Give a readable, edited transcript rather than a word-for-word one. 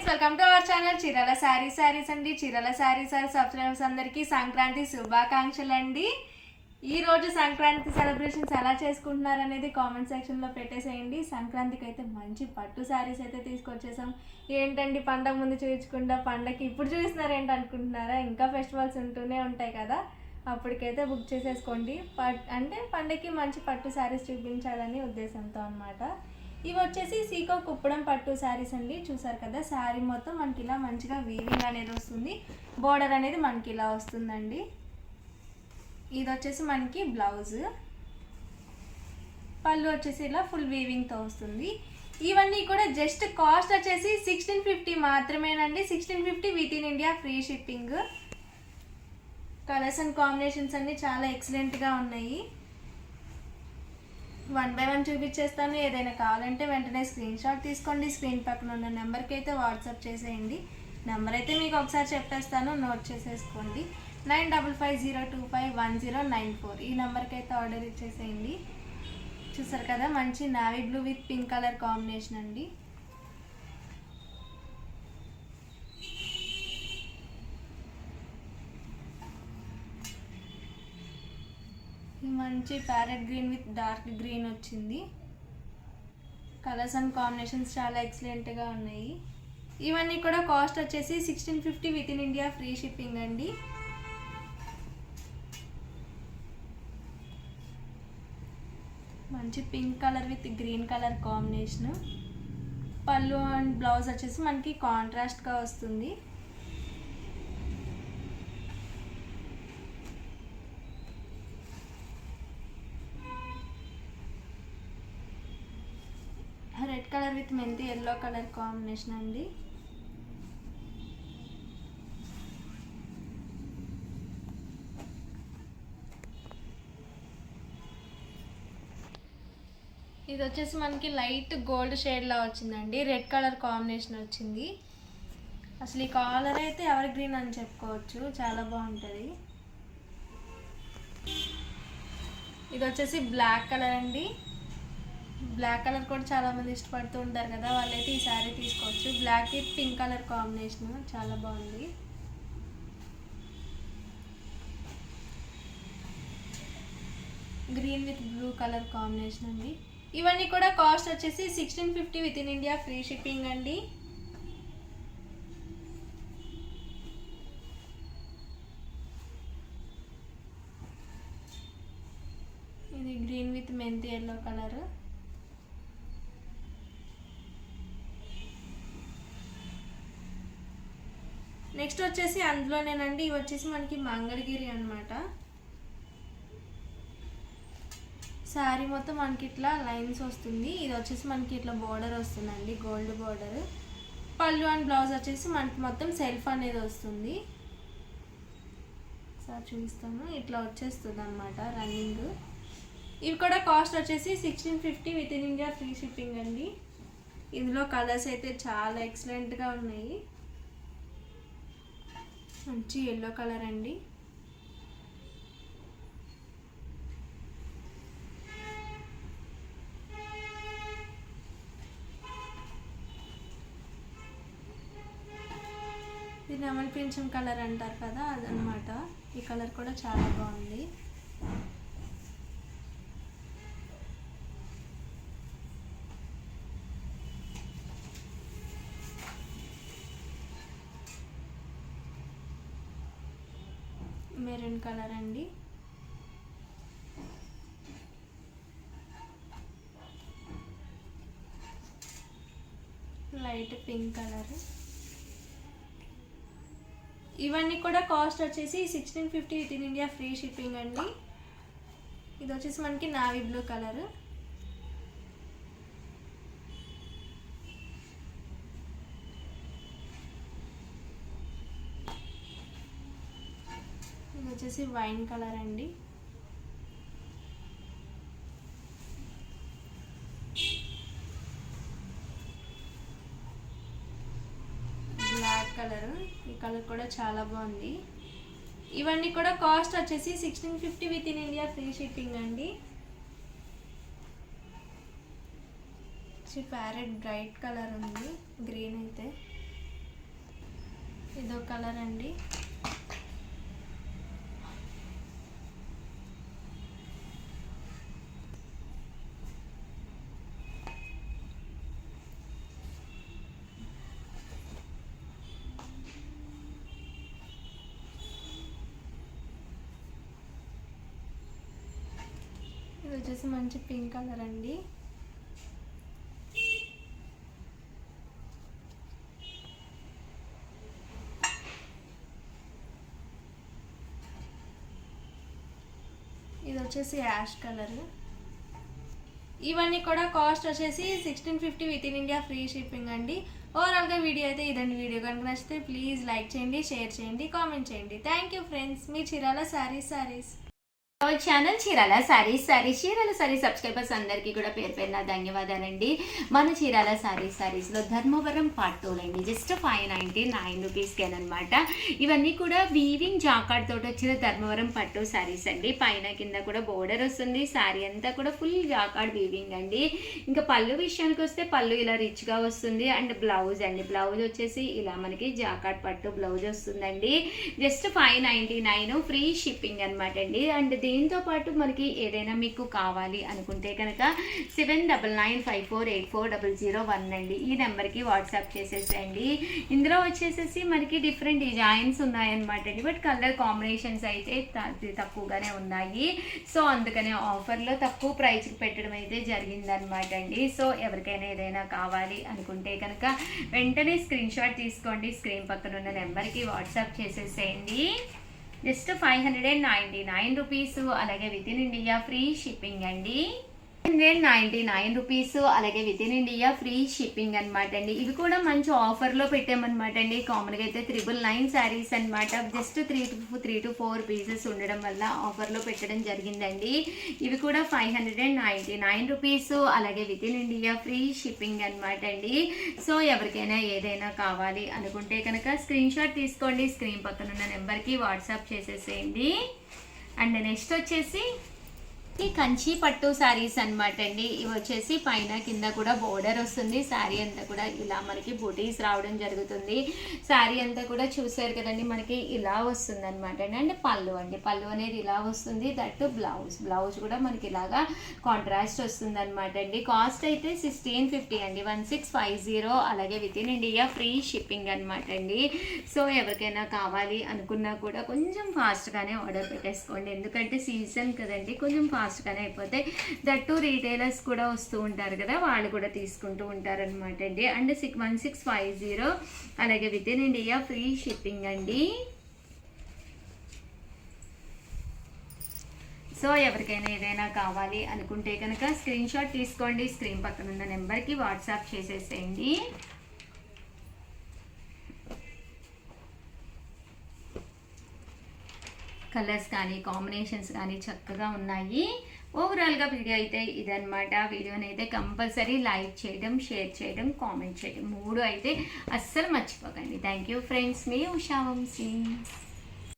Friends, welcome to our channel Chirala saris అండి. Chirala saris subscribers అందరికీ సంక్రాంతి శుభాకాంక్షలు అండి. ఈ రోజు సంక్రాంతి సెలబ్రేషన్స్ ఎలా చేసుకుంటున్నారు అనేది కామెంట్ సెక్షన్లో పెట్టేసేయండి. సంక్రాంతికి అయితే మంచి పట్టు శారీస్ అయితే తీసుకొచ్చేసాం. ఏంటండి పండగ ముందు చూపించకుండా పండగకి ఇప్పుడు చూపిస్తున్నారు ఏంటి అనుకుంటున్నారా? ఇంకా ఫెస్టివల్స్ ఉంటూనే ఉంటాయి కదా, అప్పటికైతే బుక్ చేసేసుకోండి. అంటే పండగకి మంచి పట్టు శారీస్ చూపించాలని ఉద్దేశంతో అనమాట. ఇవి వచ్చేసి సీకో కుప్పడం పట్టు శారీస్ అండి. చూసారు కదా, శారీ మొత్తం మనకి ఇలా మంచిగా వీవింగ్ అనేది వస్తుంది. బోర్డర్ అనేది మనకి ఇలా వస్తుందండి. ఇది వచ్చేసి మనకి బ్లౌజ్, పళ్ళు వచ్చేసి ఇలా ఫుల్ వీవింగ్తో వస్తుంది. ఇవన్నీ కూడా జస్ట్ కాస్ట్ వచ్చేసి 1650 మాత్రమేనండి. 1650 within India, free shipping. Colours and combinations అన్నీ చాలా ఎక్సలెంట్గా ఉన్నాయి. 1 by 1 చూపించేస్తాను. ఏదైనా కావాలంటే వెంటనే స్క్రీన్ షాట్ తీసుకోండి. స్క్రీన్ పక్కన ఉన్న నెంబర్కి అయితే వాట్సాప్ చేసేయండి. నెంబర్ అయితే మీకు ఒకసారి చెప్పేస్తాను, నోట్ చేసేసుకోండి. 9550251094 ఈ నెంబర్కి అయితే ఆర్డర్ ఇచ్చేసేయండి. చూసారు కదా, మంచి navy blue with pink colour combination అండి. మంచి parrot green with dark green వచ్చింది. కలర్స్ అండ్ కాంబినేషన్స్ చాలా ఎక్సలెంట్గా ఉన్నాయి. ఇవన్నీ కూడా కాస్ట్ వచ్చేసి 1650 within India, free shipping అండి. మంచి pink colour with green colour combination. పళ్ళు అండ్ బ్లౌజ్ వచ్చేసి మనకి కాంట్రాస్ట్గా వస్తుంది. రెడ్ కలర్ విత్ మెంతి ఎల్లో కలర్ కాంబినేషన్ అండి. ఇది వచ్చేసి మనకి లైట్ గోల్డ్ షేడ్లా వచ్చిందండి. రెడ్ కలర్ కాంబినేషన్ వచ్చింది. అసలు ఈ కలర్ అయితే ఎవర్ గ్రీన్ అని చెప్పుకోవచ్చు, చాలా బాగుంటుంది. ఇది వచ్చేసి బ్లాక్ కలర్ అండి. బ్లాక్ కలర్ కూడా చాలామంది ఇష్టపడుతూ ఉంటారు కదా, వాళ్ళైతే ఈ శారీ తీసుకోవచ్చు. Black with pink colour combination చాలా బాగుంది. Green with blue colour combination అండి. ఇవన్నీ కూడా కాస్ట్ వచ్చేసి 1650 within India, free shipping అండి. ఇది గ్రీన్ విత్ మెంతి ఎల్లో కలర్. నెక్స్ట్ వచ్చేసి అందులోనేనండి, ఇవి వచ్చేసి మనకి మంగళగిరి అనమాట. శారీ మొత్తం మనకి ఇట్లా లైన్స్ వస్తుంది. ఇది వచ్చేసి మనకి ఇట్లా బోర్డర్ వస్తుందండి, గోల్డ్ బోర్డర్. పళ్ళు అండ్ బ్లౌజ్ వచ్చేసి మనకి మొత్తం సెల్ఫ్ అనేది వస్తుంది. సార్ చూపిస్తాను, ఇట్లా వచ్చేస్తుంది అనమాట రన్నింగ్. ఇవి కూడా కాస్ట్ వచ్చేసి 1650 within India, free shipping అండి. ఇందులో కలర్స్ అయితే చాలా ఎక్సలెంట్గా ఉన్నాయి. మంచి ఎల్లో కలర్ అండి. ఇది నెమలి పింఛం కలర్ అంటారు కదా, అదనమాట. ఈ కలర్ కూడా చాలా బాగుంది. మెరూన్ కలర్ అండి. Light pink colour. ఇవన్నీ కూడా కాస్ట్ వచ్చేసి 1650 within India, free shipping అండి. ఇది వచ్చేసి మనకి నావీ బ్లూ కలర్. ఇది వచ్చేసి వైన్ కలర్ అండి. Black colour. ఈ కలర్ కూడా చాలా బాగుంది. ఇవన్నీ కూడా కాస్ట్ వచ్చేసి 1650 within India, free shipping అండి. ప్యారెట్ బ్రైట్ కలర్ ఉంది, గ్రీన్ అయితే ఇదో కలర్ అండి. ఇది వచ్చేసి మంచి పింక్ కలర్ అండి. ఇది వచ్చేసి యాష్ కలర్. ఇవన్నీ కూడా కాస్ట్ వచ్చేసి 1650 within India free shipping అండి. ఓవరాల్గా వీడియో అయితే ఇదండి. వీడియో కనుక నచ్చితే ప్లీజ్ లైక్ చేయండి, షేర్ చేయండి, కామెంట్ చేయండి. Thank you friends. Me Chirala saris channel Chirala saris Chirala sorry subscribers అందరికీ కూడా పేరు పేరున ధన్యవాదాలండి. మన చీరాల సారీస్లో ధర్మవరం పట్టులండి. జస్ట్ 599 రూపీస్కేనమాట. ఇవన్నీ కూడా వీవింగ్ జాకార్డ్ తోటి వచ్చిన ధర్మవరం పట్టు సారీస్ అండి. పైన కింద కూడా బోర్డర్ వస్తుంది. సారీ అంతా కూడా ఫుల్ జాకార్డ్ వీవింగ్ అండి. ఇంకా పళ్ళు విషయానికి వస్తే పళ్ళు ఇలా రిచ్గా వస్తుంది. అండ్ బ్లౌజ్ అండి, బ్లౌజ్ వచ్చేసి ఇలా మనకి జాకార్డ్ పట్టు బ్లౌజ్ వస్తుందండి. జస్ట్ 599 ఫ్రీ షిప్పింగ్ అనమాట అండి. అండ్ దీంతో పాటు మనకి ఏదైనా మీకు కావాలి అనుకుంటే కనుక 7995484001 అండి. ఈ నెంబర్కి వాట్సాప్ చేసేసేయండి. ఇందులో వచ్చేసేసి మనకి డిఫరెంట్ డిజైన్స్ ఉన్నాయన్నమాట అండి. బట్ కలర్ కాంబినేషన్స్ అయితే తక్కువగానే ఉన్నాయి. సో అందుకనే ఆఫర్లో తక్కువ ప్రైస్కి పెట్టడం అయితే జరిగిందనమాట అండి. సో ఎవరికైనా ఏదైనా కావాలి అనుకుంటే కనుక వెంటనే స్క్రీన్ షాట్ తీసుకోండి. స్క్రీన్ పక్కన ఉన్న నెంబర్కి వాట్సాప్ చేసేసేయండి. Just 599 rupees. అలాగే within India free shipping అండి. 199 రూపీస్. అలాగే within India free shipping అనమాట అండి. ఇవి కూడా మంచి ఆఫర్లో పెట్టామన్నమాట అండి. కామన్గా అయితే 999 శారీస్ అనమాట. జస్ట్ 3 to 4 పీసెస్ ఉండడం వల్ల ఆఫర్లో పెట్టడం జరిగిందండి. ఇవి కూడా 599 రూపీస్. అలాగే within India free shipping అనమాట అండి. సో ఎవరికైనా ఏదైనా కావాలి అనుకుంటే కనుక స్క్రీన్ షాట్ తీసుకోండి. స్క్రీన్ పక్కన ఉన్న నెంబర్కి వాట్సాప్ చేసేసేయండి. అండ్ నెక్స్ట్ వచ్చేసి ఈ కంచి పట్టు శారీస్ అనమాట అండి. ఇవి వచ్చేసి పైన కింద కూడా బోర్డర్ వస్తుంది. శారీ అంతా కూడా ఇలా మనకి బూటీస్ రావడం జరుగుతుంది. శారీ అంతా కూడా చూసారు కదండి, మనకి ఇలా వస్తుంది అనమాట అండి. అండ్ పళ్ళు అండి, పళ్ళు అనేది ఇలా వస్తుంది. దట్టు బ్లౌజ్ కూడా మనకి ఇలాగా కాంట్రాస్ట్ వస్తుంది అనమాట అండి. కాస్ట్ అయితే 1650 అండి, 1650. అలాగే within India free shipping అనమాట అండి. సో ఎవరికైనా కావాలి అనుకున్నా కూడా కొంచెం ఫాస్ట్గానే ఆర్డర్ పెట్టేసుకోండి. ఎందుకంటే సీజన్ కదండి, కొంచెం ఫాస్ట్గానే అయిపోతే. దట్టు రీటైలర్స్ కూడా వస్తూ ఉంటారు కదా, వాళ్ళు కూడా తీసుకుంటూ ఉంటారనమాట అండి. అండ్ 1650. అలాగే within India free shipping అండి. సో ఎవరికైనా ఏదైనా కావాలి అనుకుంటే కనుక స్క్రీన్ షాట్ తీసుకోండి. స్క్రీన్ పక్కన ఉన్న నెంబర్కి వాట్సాప్ చేసేసేయండి. కలర్స్ కానీ కాంబినేషన్స్ కానీ చక్కగా ఉన్నాయి. ఓవరాల్గా వీడియో అయితే ఇదనమాట. వీడియోని అయితే కంపల్సరీ లైక్ చేయడం, షేర్ చేయడం, కామెంట్ చేయడం 3 అయితే అస్సలు మర్చిపోకండి. Thank you friends. మీ ఉషా వంశీ.